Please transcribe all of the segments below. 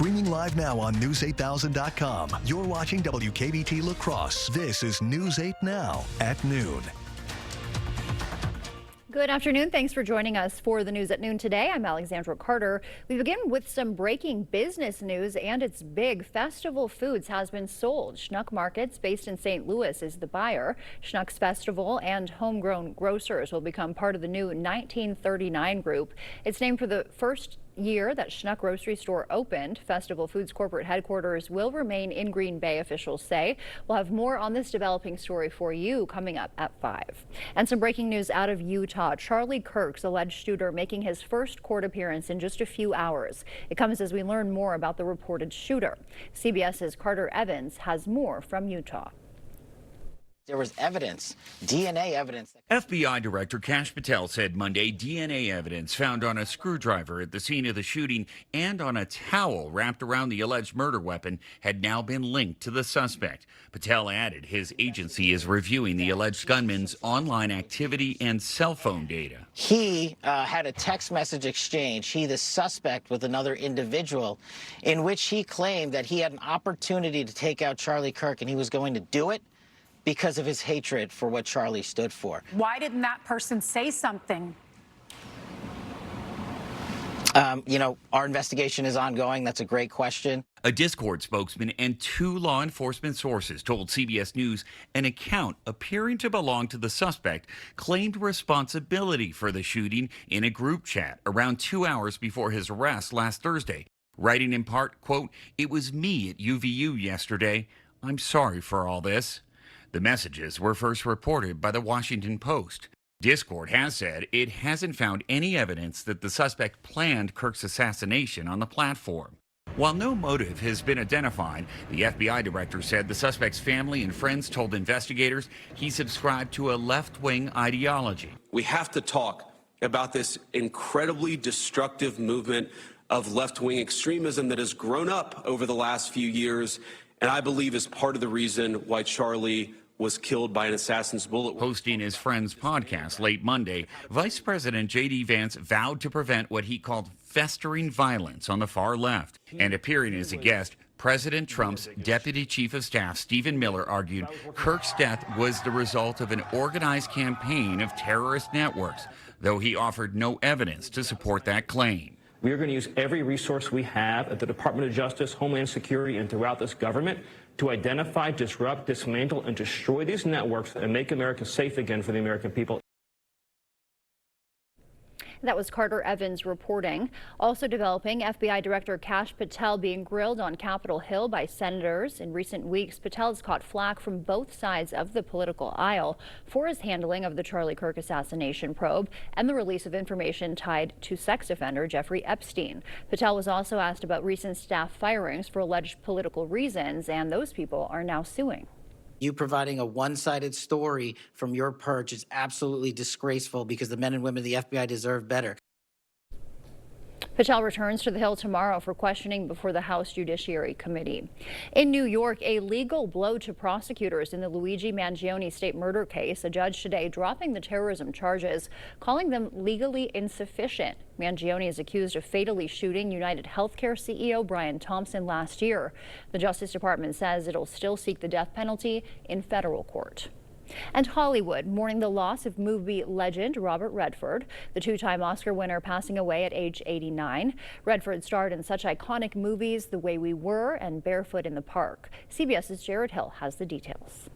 Streaming live now on News8000.com. You're watching WKBT La Crosse. This is News 8 Now at noon. Good afternoon. Thanks for joining us for the news at noon today. I'm Alexandra Carter. We begin with some breaking business news, and it's big. Festival Foods has been sold. Schnuck Markets, based in St. Louis, is the buyer. Schnucks Festival and Homegrown Grocers will become part of the new 1939 group. It's named for the first year that Schnuck grocery store opened. Festival Foods corporate headquarters will remain in Green Bay, officials say. We'll have more on this developing story for you coming up at 5. And some breaking news out of Utah. Charlie Kirk's alleged shooter making his first court appearance in just a few hours. It comes as we learn more about the reported shooter. CBS's Carter Evans has more from Utah. There was evidence, DNA evidence. FBI Director Kash Patel said Monday DNA evidence found on a screwdriver at the scene of the shooting and on a towel wrapped around the alleged murder weapon had now been linked to the suspect. Patel added his agency is reviewing the alleged gunman's online activity and cell phone data. He had a text message exchange, he the suspect, with another individual, in which he claimed that he had an opportunity to take out Charlie Kirk and he was going to do it because of his hatred for what Charlie stood for. Why didn't that person say something? Our investigation is ongoing. That's a great question. A Discord spokesman and 2 law enforcement sources told CBS News an account appearing to belong to the suspect claimed responsibility for the shooting in a group chat around 2 hours before his arrest last Thursday, writing in part, quote, "It was me at UVU yesterday. I'm sorry for all this." The messages were first reported by the Washington Post. Discord has said it hasn't found any evidence that the suspect planned Kirk's assassination on the platform. While no motive has been identified, the FBI director said the suspect's family and friends told investigators he subscribed to a left-wing ideology. We have to talk about this incredibly destructive movement of left-wing extremism that has grown up over the last few years, and I believe is part of the reason why Charlie was killed by an assassin's bullet. Hosting his friend's podcast late Monday, Vice President J.D. Vance vowed to prevent what he called festering violence on the far left. And appearing as a guest, President Trump's Deputy Chief of Staff, Stephen Miller, argued Kirk's death was the result of an organized campaign of terrorist networks, though he offered no evidence to support that claim. We are going to use every resource we have at the Department of Justice, Homeland Security, and throughout this government to identify, disrupt, dismantle, and destroy these networks and make America safe again for the American people. That was Carter Evans reporting. Also developing, FBI Director Kash Patel being grilled on Capitol Hill by senators. In recent weeks, Patel has caught flack from both sides of the political aisle for his handling of the Charlie Kirk assassination probe and the release of information tied to sex offender Jeffrey Epstein. Patel was also asked about recent staff firings for alleged political reasons, and those people are now suing. You providing a one-sided story from your perch is absolutely disgraceful because the men and women of the FBI deserve better. Patel returns to the Hill tomorrow for questioning before the House Judiciary Committee. In New York, a legal blow to prosecutors in the Luigi Mangione state murder case. A judge today dropping the terrorism charges, calling them legally insufficient. Mangione is accused of fatally shooting United Healthcare CEO Brian Thompson last year. The Justice Department says it'll still seek the death penalty in federal court. And Hollywood mourning the loss of movie legend Robert Redford, the 2-time Oscar winner passing away at age 89. Redford starred in such iconic movies The Way We Were and Barefoot in the Park. CBS's Jared Hill has the details.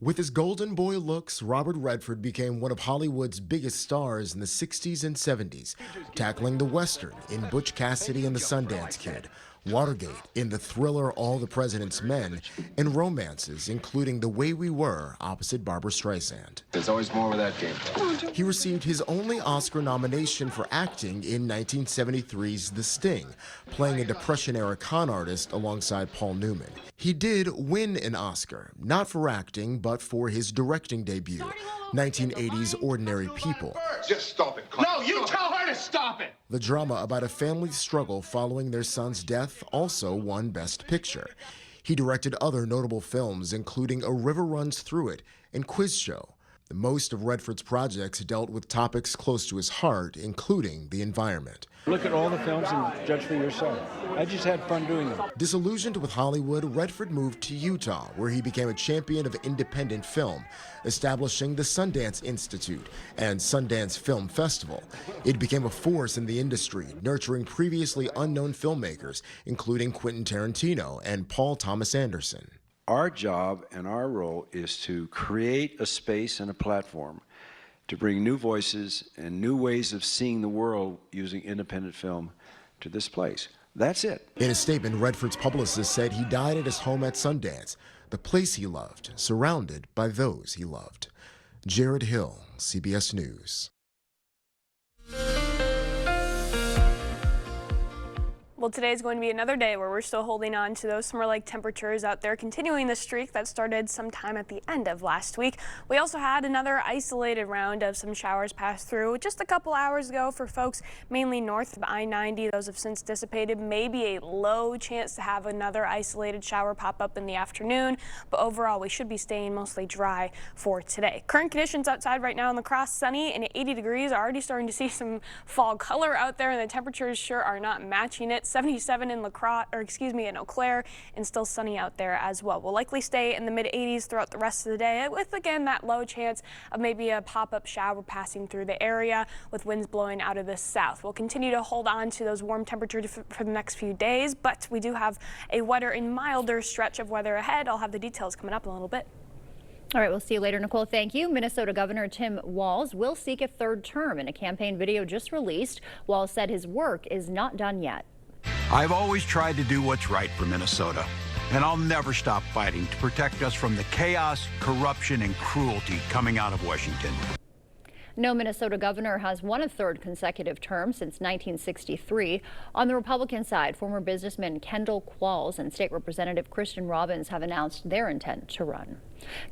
With his golden boy looks, Robert Redford became one of Hollywood's biggest stars in the 60s and 70s, tackling the Western in Butch Cassidy and the Sundance Kid, Watergate in the thriller All the President's Men, and romances including The Way We Were opposite Barbra Streisand. There's always more where that came from. He received his only Oscar nomination for acting in 1973's The Sting, playing a Depression-era con artist alongside Paul Newman. He did win an Oscar, not for acting, but for his directing debut, 1980's Ordinary People. Just stop it, Carl. No, you tell her to stop it! The drama about a family's struggle following their son's death also won Best Picture. He directed other notable films, including A River Runs Through It and Quiz Show. Most of Redford's projects dealt with topics close to his heart, including the environment. Look at all the films and judge for yourself. I just had fun doing them. Disillusioned with Hollywood, Redford moved to Utah, where he became a champion of independent film, establishing the Sundance Institute and Sundance Film Festival. It became a force in the industry, nurturing previously unknown filmmakers, including Quentin Tarantino and Paul Thomas Anderson. Our job and our role is to create a space and a platform to bring new voices and new ways of seeing the world using independent film to this place. That's it. In a statement, Redford's publicist said he died at his home at Sundance, the place he loved, surrounded by those he loved. Jared Hill, CBS News. Well, today is going to be another day where we're still holding on to those summer-like temperatures out there, continuing the streak that started sometime at the end of last week. We also had another isolated round of some showers pass through just a couple hours ago for folks mainly north of I-90. Those have since dissipated. Maybe a low chance to have another isolated shower pop up in the afternoon, but overall we should be staying mostly dry for today. Current conditions outside right now in La Crosse, sunny and 80 degrees. Already starting to see some fall color out there, and the temperatures sure are not matching it. 77 in La Crosse, in Eau Claire, and still sunny out there as well. We'll likely stay in the mid-80s throughout the rest of the day, with again that low chance of maybe a pop-up shower passing through the area with winds blowing out of the south. We'll continue to hold on to those warm temperatures for the next few days, but we do have a wetter and milder stretch of weather ahead. I'll have the details coming up in a little bit. All right, we'll see you later, Nicole. Thank you. Minnesota Governor Tim Walz will seek a third term. In a campaign video just released, Walz said his work is not done yet. I've always tried to do what's right for Minnesota, and I'll never stop fighting to protect us from the chaos, corruption, and cruelty coming out of Washington. No Minnesota governor has won a third consecutive term since 1963. On the Republican side, former businessman Kendall Qualls and State Representative Kristen Robbins have announced their intent to run.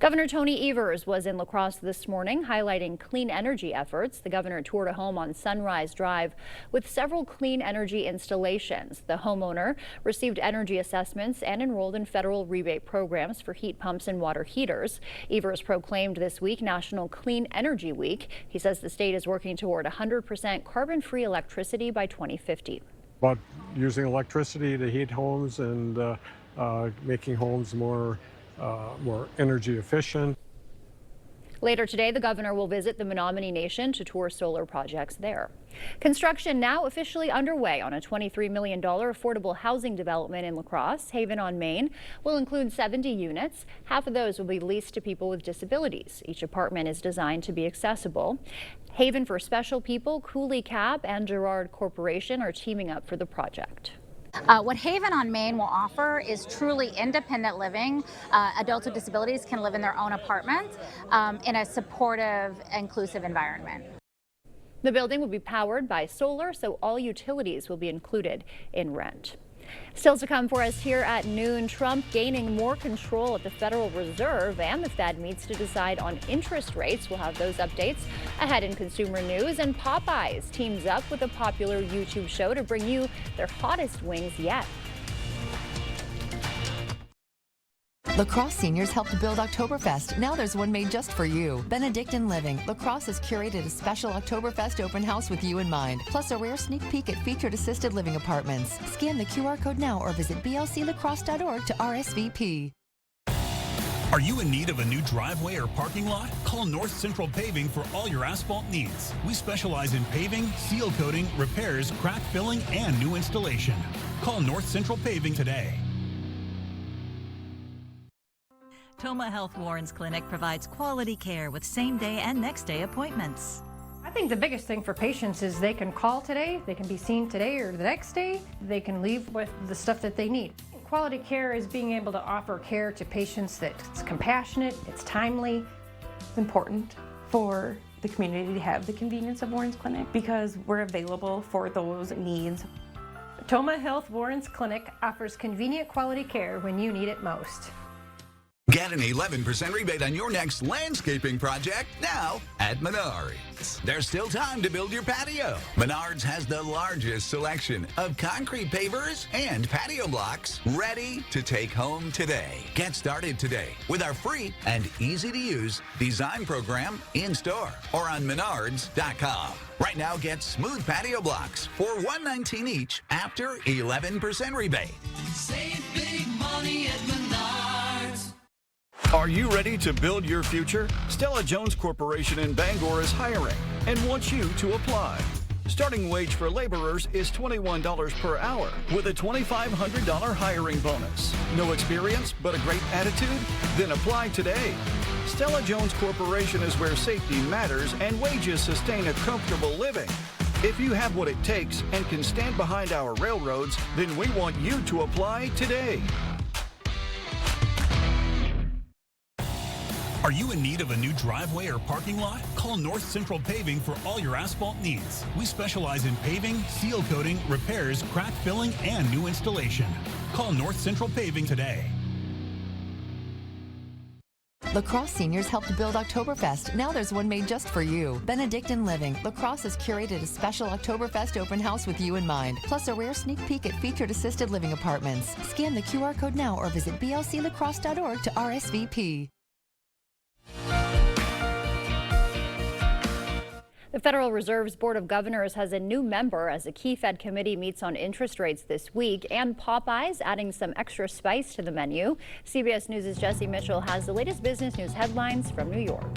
Governor Tony Evers was in La Crosse this morning, highlighting clean energy efforts. The governor toured a home on Sunrise Drive with several clean energy installations. The homeowner received energy assessments and enrolled in federal rebate programs for heat pumps and water heaters. Evers proclaimed this week National Clean Energy Week. He says the state is working toward 100% carbon-free electricity by 2050. About using electricity to heat homes and making homes more energy efficient. Later today, the governor will visit the Menominee Nation to tour solar projects there. Construction now officially underway on a $23 million affordable housing development in La Crosse. Haven on Main will include 70 units. Half of those will be leased to people with disabilities. Each apartment is designed to be accessible. Haven for Special People, Cooley Cap, and Girard Corporation are teaming up for the project. What Haven on Main will offer is truly independent living. Adults with disabilities can live in their own apartment in a supportive, inclusive environment. The building will be powered by solar, so all utilities will be included in rent. Still to come for us here at noon, Trump gaining more control at the Federal Reserve, and the Fed meets to decide on interest rates. We'll have those updates ahead in consumer news. And Popeyes teams up with a popular YouTube show to bring you their hottest wings yet. La Crosse seniors helped build Oktoberfest. Now there's one made just for you. Benedictine Living. La Crosse has curated a special Oktoberfest open house with you in mind, plus a rare sneak peek at featured assisted living apartments. Scan the QR code now or visit blclacrosse.org to RSVP. Are you in need of a new driveway or parking lot? Call North Central Paving for all your asphalt needs. We specialize in paving, seal coating, repairs, crack filling, and new installation. Call North Central Paving today. Toma Health Warren's Clinic provides quality care with same-day and next-day appointments. I think the biggest thing for patients is they can call today, they can be seen today or the next day, they can leave with the stuff that they need. Quality care is being able to offer care to patients that's compassionate, it's timely. It's important for the community to have the convenience of Warren's Clinic because we're available for those needs. Toma Health Warren's Clinic offers convenient quality care when you need it most. Get an 11% rebate on your next landscaping project now at Menards. There's still time to build your patio. Menards has the largest selection of concrete pavers and patio blocks ready to take home today. Get started today with our free and easy-to-use design program in-store or on Menards.com. Right now, get smooth patio blocks for $119 each after 11% rebate. Save big money at Menards. Are you ready to build your future? Stella Jones Corporation in Bangor is hiring and wants you to apply. Starting wage for laborers is $21 per hour with a $2,500 hiring bonus. No experience but a great attitude? Then apply today. Stella Jones Corporation is where safety matters and wages sustain a comfortable living. If you have what it takes and can stand behind our railroads, then we want you to apply today. Are you in need of a new driveway or parking lot? Call North Central Paving for all your asphalt needs. We specialize in paving, seal coating, repairs, crack filling, and new installation. Call North Central Paving today. La Crosse Seniors helped build Oktoberfest. Now there's one made just for you. Benedictine Living. La Crosse has curated a special Oktoberfest open house with you in mind, plus a rare sneak peek at featured assisted living apartments. Scan the QR code now or visit blclacrosse.org to RSVP. The Federal Reserve's Board of Governors has a new member as a key Fed committee meets on interest rates this week, and Popeyes adding some extra spice to the menu. CBS News' Jesse Mitchell has the latest business news headlines from New York.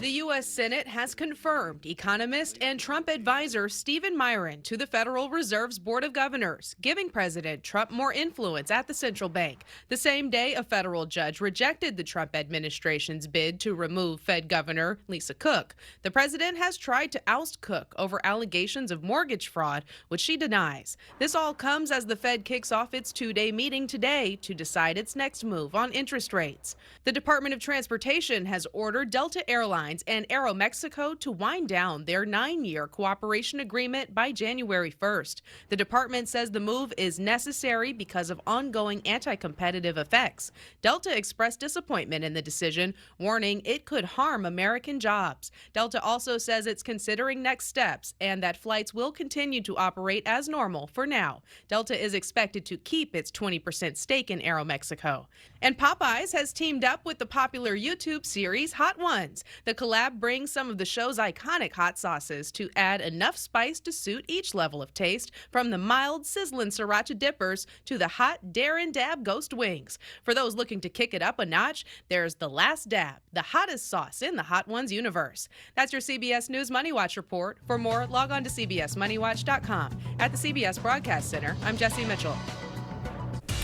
The U.S. Senate has confirmed economist and Trump advisor Stephen Miron to the Federal Reserve's Board of Governors, giving President Trump more influence at the central bank. The same day, a federal judge rejected the Trump administration's bid to remove Fed Governor Lisa Cook. The president has tried to oust Cook over allegations of mortgage fraud, which she denies. This all comes as the Fed kicks off its two-day meeting today to decide its next move on interest rates. The Department of Transportation has ordered Delta Airlines and Aeromexico to wind down their 9-year cooperation agreement by January 1st. The department says the move is necessary because of ongoing anti-competitive effects. Delta expressed disappointment in the decision, warning it could harm American jobs. Delta also says it's considering next steps and that flights will continue to operate as normal for now. Delta is expected to keep its 20% stake in Aeromexico. And Popeyes has teamed up with the popular YouTube series Hot Ones. The collab brings some of the show's iconic hot sauces to add enough spice to suit each level of taste, from the mild, sizzling sriracha dippers to the hot Dare and Dab ghost wings. For those looking to kick it up a notch, there's the Last Dab, the hottest sauce in the Hot Ones universe. That's your CBS News Money Watch report. For more, log on to CBSMoneyWatch.com. At the CBS Broadcast Center, I'm Jesse Mitchell.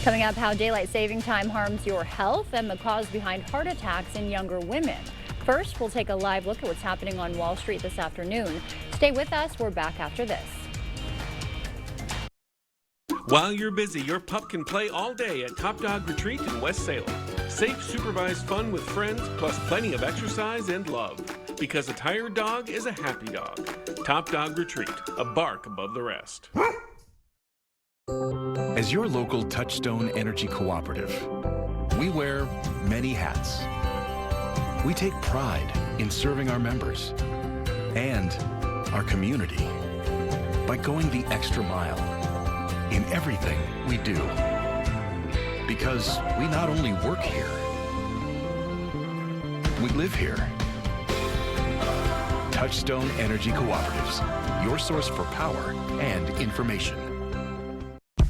Coming up, how daylight saving time harms your health and the cause behind heart attacks in younger women. First, we'll take a live look at what's happening on Wall Street this afternoon. Stay with us. We're back after this. While you're busy, your pup can play all day at Top Dog Retreat in West Salem. Safe, supervised fun with friends, plus plenty of exercise and love. Because a tired dog is a happy dog. Top Dog Retreat, a bark above the rest. As your local Touchstone Energy Cooperative, we wear many hats. We take pride in serving our members and our community by going the extra mile in everything we do. Because we not only work here, we live here. Touchstone Energy Cooperatives, your source for power and information.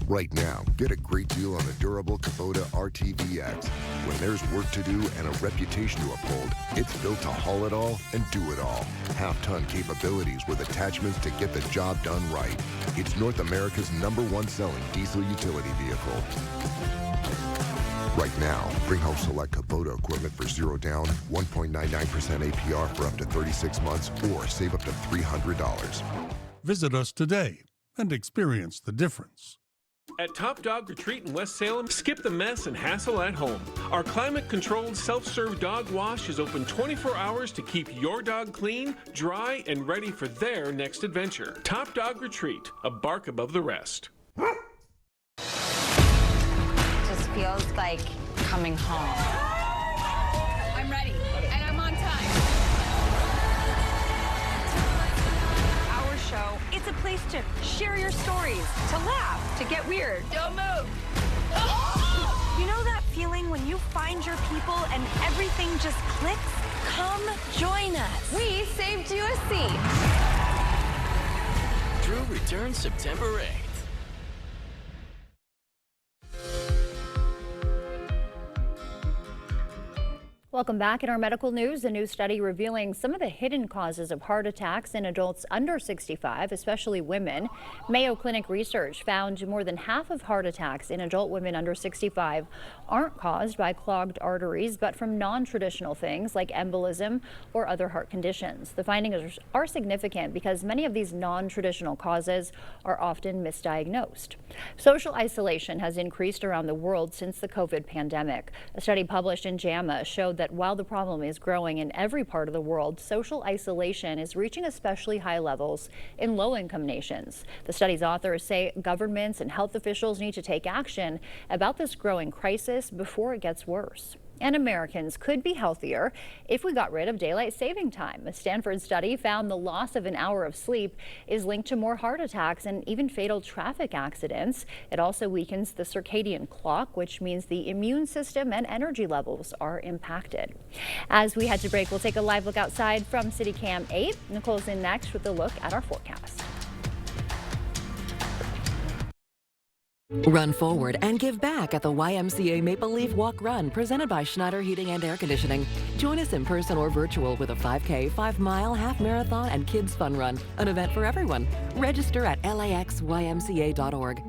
Right now, get a great deal on the durable Kubota RTVX. When there's work to do and a reputation to uphold, it's built to haul it all and do it all. Half-ton capabilities with attachments to get the job done right. It's North America's #1 selling diesel utility vehicle. Right now, bring home select Kubota equipment for $0 down, 1.99% APR for up to 36 months, or save up to $300. Visit us today and experience the difference. At Top Dog Retreat in West Salem, skip the mess and hassle at home. Our climate-controlled self-serve dog wash is open 24 hours to keep your dog clean, dry, and ready for their next adventure. Top Dog Retreat, a bark above the rest. Just feels like coming home. I'm ready, and I'm on time. Our show, it's a place to share your stories, to laugh, to get weird. Don't move. You know that feeling when you find your people and everything just clicks? Come join us. We saved you a seat. Drew returns September 8th. Welcome back. In our medical news, a new study revealing some of the hidden causes of heart attacks in adults under 65, especially women. Mayo Clinic research found more than half of heart attacks in adult women under 65 aren't caused by clogged arteries, but from non-traditional things like embolism or other heart conditions. The findings are significant because many of these non-traditional causes are often misdiagnosed. Social isolation has increased around the world since the COVID pandemic. A study published in JAMA showed that while the problem is growing in every part of the world, social isolation is reaching especially high levels in low-income nations. The study's authors say governments and health officials need to take action about this growing crisis before it gets worse. And Americans could be healthier if we got rid of daylight saving time. A Stanford study found the loss of an hour of sleep is linked to more heart attacks and even fatal traffic accidents. It also weakens the circadian clock, which means the immune system and energy levels are impacted. As we head to break, we'll take a live look outside from City Cam 8. Nicole's in next with a look at our forecast. Run forward and give back at the YMCA Maple Leaf Walk Run presented by Schneider Heating and Air Conditioning. Join us in person or virtual with a 5K, 5-mile, half marathon, and kids fun run, an event for everyone. Register at laxymca.org.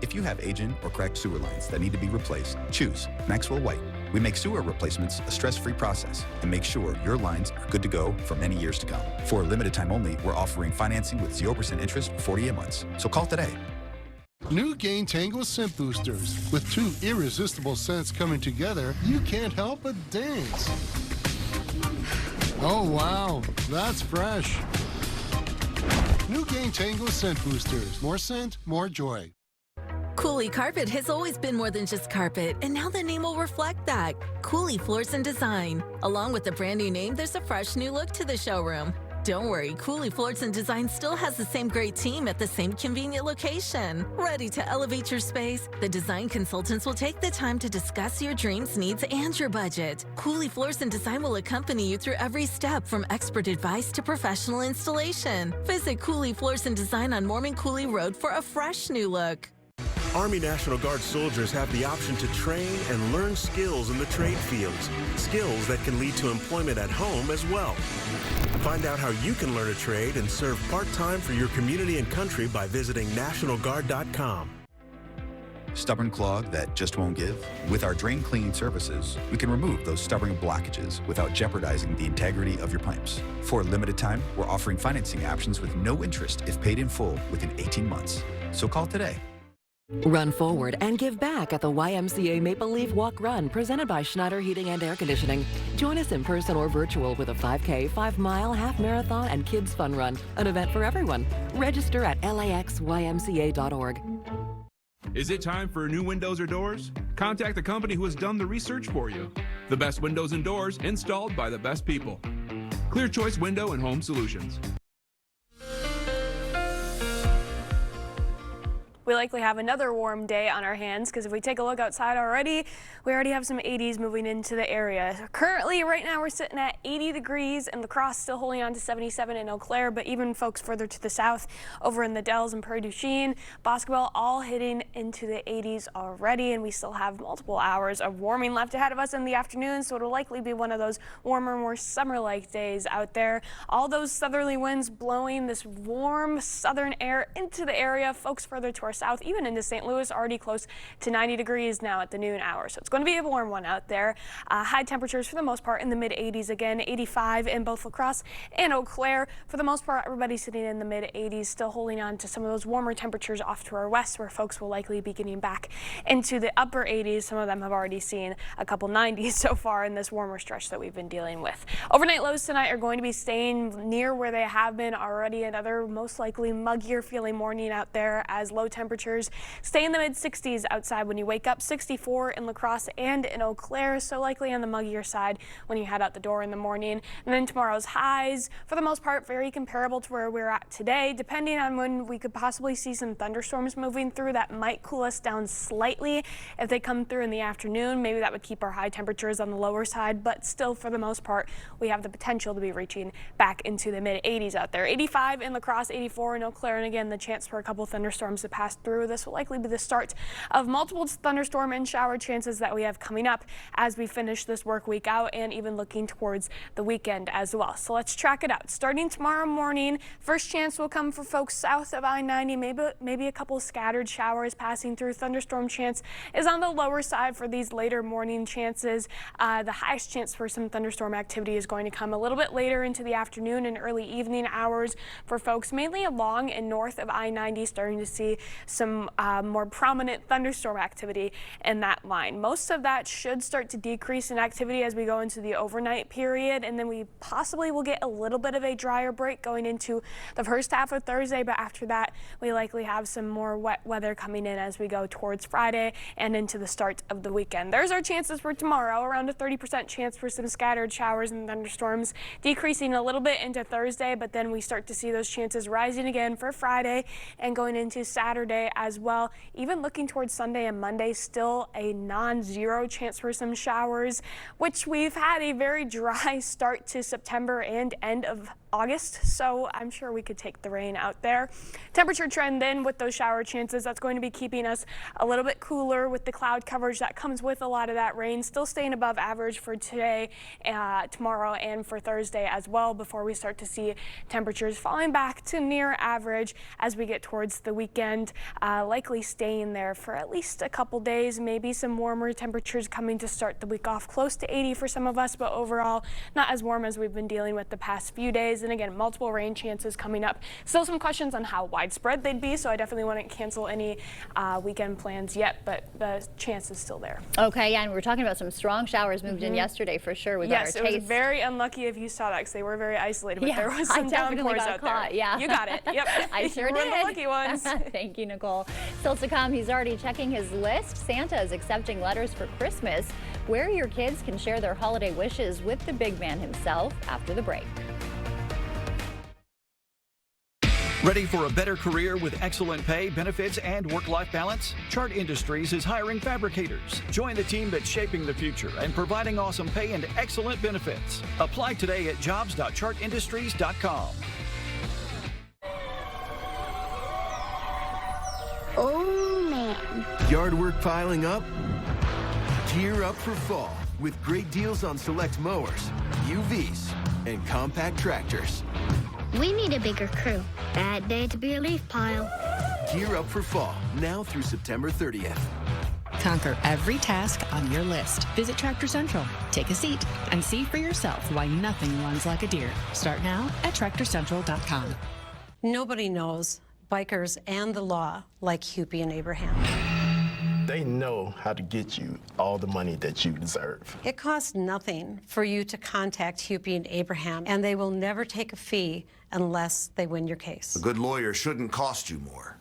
If you have aging or cracked sewer lines that need to be replaced, choose Maxwell White. We make sewer replacements a stress-free process and make sure your lines are good to go for many years to come. For a limited time only, we're offering financing with 0% interest for 48 months. So call today. New Gain Tango Scent Boosters. With two irresistible scents coming together, you can't help but dance. Oh, wow, that's fresh. New Gain Tango Scent Boosters. More scent, more joy. Cooley Carpet has always been more than just carpet, and now the name will reflect that. Cooley Floors and Design. Along with the brand new name, there's a fresh new look to the showroom. Don't worry, Cooley Floors and Design still has the same great team at the same convenient location. Ready to elevate your space? The design consultants will take the time to discuss your dreams, needs, and your budget. Cooley Floors and Design will accompany you through every step from expert advice to professional installation. Visit Cooley Floors and Design on Mormon Cooley Road for a fresh new look. Army National Guard soldiers have the option to train and learn skills in the trade fields, skills that can lead to employment at home as well. Find out how you can learn a trade and serve part-time for your community and country by visiting nationalguard.com. Stubborn clog that just won't give? With our drain cleaning services, we can remove those stubborn blockages without jeopardizing the integrity of your pipes. For a limited time, we're offering financing options with no interest if paid in full within 18 months. So call today. Run forward and give back at the YMCA Maple Leaf Walk Run presented by Schneider Heating and Air Conditioning. Join us in person or virtual with a 5K, 5-mile, half marathon, and kids fun run, an event for everyone. Register at laxymca.org. Is it time for new windows or doors? Contact the company who has done the research for you. The best windows and doors installed by the best people. Clear Choice Window and Home Solutions. We likely have another warm day on our hands because if we take a look outside already, we already have some 80s moving into the area. Currently, right now, we're sitting at 80 degrees and La Crosse still holding on to 77 in Eau Claire, but even folks further to the south over in the Dells and Prairie du Chien, Boscobel, all hitting into the 80s already, and we still have multiple hours of warming left ahead of us in the afternoon, so it'll likely be one of those warmer, more summer-like days out there. All those southerly winds blowing this warm southern air into the area. Folks further to our south, even into St. Louis, already close to 90 degrees now at the noon hour. So it's going to be a warm one out there. High temperatures for the most part in the mid 80s again, 85 in both La Crosse and Eau Claire. For the most part, everybody's sitting in the mid 80s, still holding on to some of those warmer temperatures off to our west where folks will likely be getting back into the upper 80s. Some of them have already seen a couple 90s so far in this warmer stretch that we've been dealing with. Overnight lows tonight are going to be staying near where they have been already. Another most likely muggier feeling morning out there as low temperatures temperatures stay in the mid-60s outside when you wake up, 64 in La Crosse and in Eau Claire, so likely on the muggier side when you head out the door in the morning. And then tomorrow's highs, for the most part, very comparable to where we're at today, depending on when we could possibly see some thunderstorms moving through. That might cool us down slightly if they come through in the afternoon. Maybe that would keep our high temperatures on the lower side, but still, for the most part, we have the potential to be reaching back into the mid-80s out there. 85 in La Crosse, 84 in Eau Claire, and again, the chance for a couple thunderstorms to pass through. This will likely be the start of multiple thunderstorm and shower chances that we have coming up as we finish this work week out and even looking towards the weekend as well. So let's track it out. Starting tomorrow morning, first chance will come for folks south of I-90, maybe a couple scattered showers passing through. Thunderstorm chance is on the lower side for these later morning chances. The highest chance for some thunderstorm activity is going to come a little bit later into the afternoon and early evening hours for folks mainly along and north of I-90, starting to see some more prominent thunderstorm activity in that line. Most of that should start to decrease in activity as we go into the overnight period, and then we possibly will get a little bit of a drier break going into the first half of Thursday, but after that we likely have some more wet weather coming in as we go towards Friday and into the start of the weekend. There's our chances for tomorrow, around a 30% chance for some scattered showers and thunderstorms, decreasing a little bit into Thursday, but then we start to see those chances rising again for Friday and going into Saturday as well. Even looking towards Sunday and Monday, still a non-zero chance for some showers, which we've had a very dry start to September and end of August, so I'm sure we could take the rain out there. Temperature trend then with those shower chances, that's going to be keeping us a little bit cooler with the cloud coverage that comes with a lot of that rain, still staying above average for today, tomorrow, and for Thursday as well, before we start to see temperatures falling back to near average as we get towards the weekend, likely staying there for at least a couple days, maybe some warmer temperatures coming to start the week off, close to 80 for some of us, but overall not as warm as we've been dealing with the past few days. And again, multiple rain chances coming up. Still some questions on how widespread they'd be, so I definitely wouldn't cancel any weekend plans yet, but the chance is still there. Okay, yeah, and we were talking about some strong showers moved in yesterday for sure. We got our Yes, taste. it was very unlucky if you saw that because they were very isolated, but there was some downpours out there. Yeah, you got it. Yep, I sure you were did. the lucky ones. Thank you, Nicole. Still to come, he's already checking his list. Santa is accepting letters for Christmas, where your kids can share their holiday wishes with the big man himself after the break. Ready for a better career with excellent pay, benefits, and work-life balance? Chart Industries is hiring fabricators. Join the team that's shaping the future and providing awesome pay and excellent benefits. Apply today at jobs.chartindustries.com. Oh, man. Yard work piling up? Gear up for fall with great deals on select mowers, UVs, and compact tractors. We need a bigger crew. Bad day to be a leaf pile. Gear up for fall, now through September 30th. Conquer every task on your list. Visit Tractor Central, take a seat, and see for yourself why nothing runs like a deer. Start now at TractorCentral.com. Nobody knows bikers and the law like Hupy and Abraham. They know how to get you all the money that you deserve. It costs nothing for you to contact Hupy and Abraham, and they will never take a fee unless they win your case. A good lawyer shouldn't cost you more.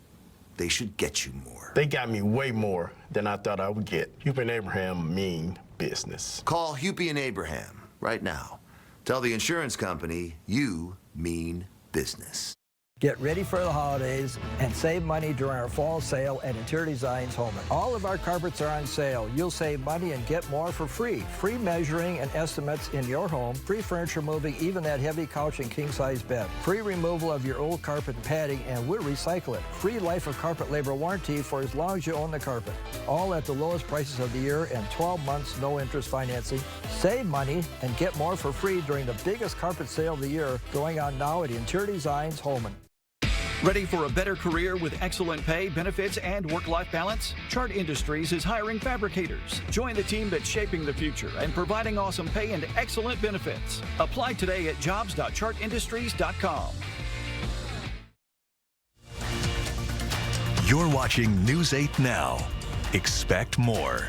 They should get you more. They got me way more than I thought I would get. Hupy and Abraham mean business. Call Hupy and Abraham right now. Tell the insurance company you mean business. Get ready for the holidays and save money during our fall sale at Interior Designs Holman. All of our carpets are on sale. You'll save money and get more for free. Free measuring and estimates in your home. Free furniture moving, even that heavy couch and king-size bed. Free removal of your old carpet and padding, and we'll recycle it. Free life of carpet labor warranty for as long as you own the carpet. All at the lowest prices of the year and 12 months no interest financing. Save money and get more for free during the biggest carpet sale of the year going on now at Interior Designs Holman. Ready for a better career with excellent pay, benefits, and work-life balance? Chart Industries is hiring fabricators. Join the team that's shaping the future and providing awesome pay and excellent benefits. Apply today at jobs.chartindustries.com. You're watching News 8 Now. Expect more.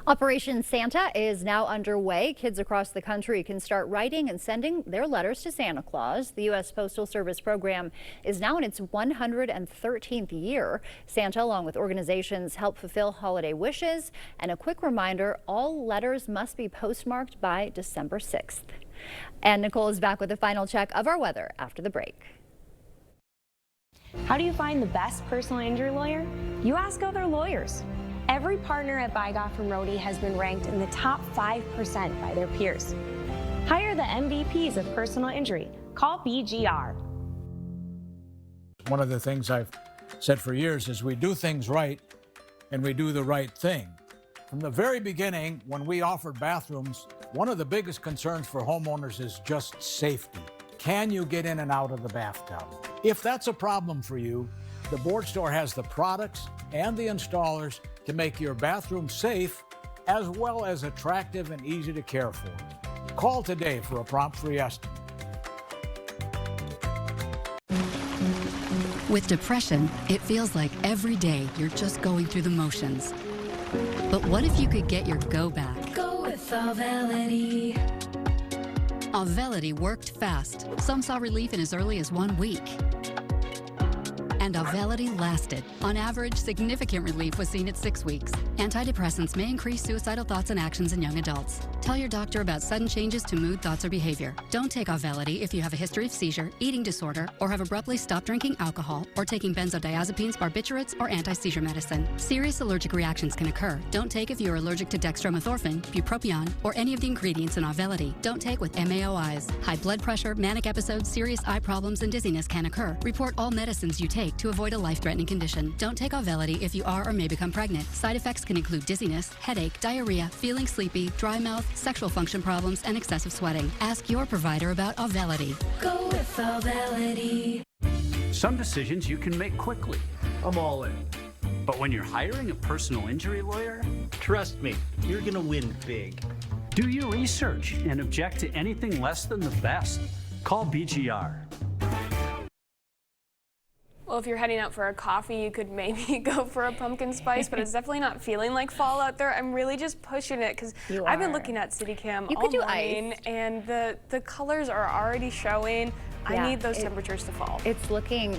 Operation Santa is now underway. Kids across the country can start writing and sending their letters to Santa Claus. The U.S. Postal Service program is now in its 113th year. Santa, along with organizations, help fulfill holiday wishes. And a quick reminder, all letters must be postmarked by December 6th. And Nicole is back with the final check of our weather after the break. How do you find the best personal injury lawyer? You ask other lawyers. Every partner at Bygoff and Rohde has been ranked in the top 5% by their peers. Hire the MVPs of personal injury. Call BGR. One of the things I've said for years is we do things right and we do the right thing. From the very beginning, when we offered bathrooms, one of the biggest concerns for homeowners is just safety. Can you get in and out of the bathtub? If that's a problem for you, the Board Store has the products and the installers to make your bathroom safe as well as attractive and easy to care for. Call today for a prompt free estimate. With depression, it feels like every day you're just going through the motions. But what if you could get your go back? Go with Auvelity. Auvelity worked fast. Some saw relief in as early as 1 week. And Auvelity lasted. On average, significant relief was seen at 6 weeks. Antidepressants may increase suicidal thoughts and actions in young adults. Tell your doctor about sudden changes to mood, thoughts, or behavior. Don't take Auvelity if you have a history of seizure, eating disorder, or have abruptly stopped drinking alcohol, or taking benzodiazepines, barbiturates, or anti-seizure medicine. Serious allergic reactions can occur. Don't take if you're allergic to dextromethorphan, bupropion, or any of the ingredients in Auvelity. Don't take with MAOIs. High blood pressure, manic episodes, serious eye problems, and dizziness can occur. Report all medicines you take to avoid a life-threatening condition. Don't take Auvelity if you are or may become pregnant. Side effects can include dizziness, headache, diarrhea, feeling sleepy, dry mouth, sexual function problems, and excessive sweating. Ask your provider about Auvelity. Go with Auvelity. Some decisions you can make quickly. I'm all in. But when you're hiring a personal injury lawyer, trust me, you're gonna win big. Do your research and object to anything less than the best. Call BGR. Well, if you're heading out for a coffee, you could maybe go for a pumpkin spice, but it's definitely not feeling like fall out there. I'm really just pushing it because I've been looking at CityCam all morning, and the colors are already showing. Yeah, I need those temperatures to fall. It's looking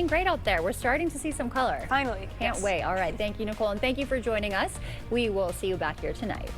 great out there. We're starting to see some color. Finally. Can't wait. All right. Thank you, Nicole, and thank you for joining us. We will see you back here tonight.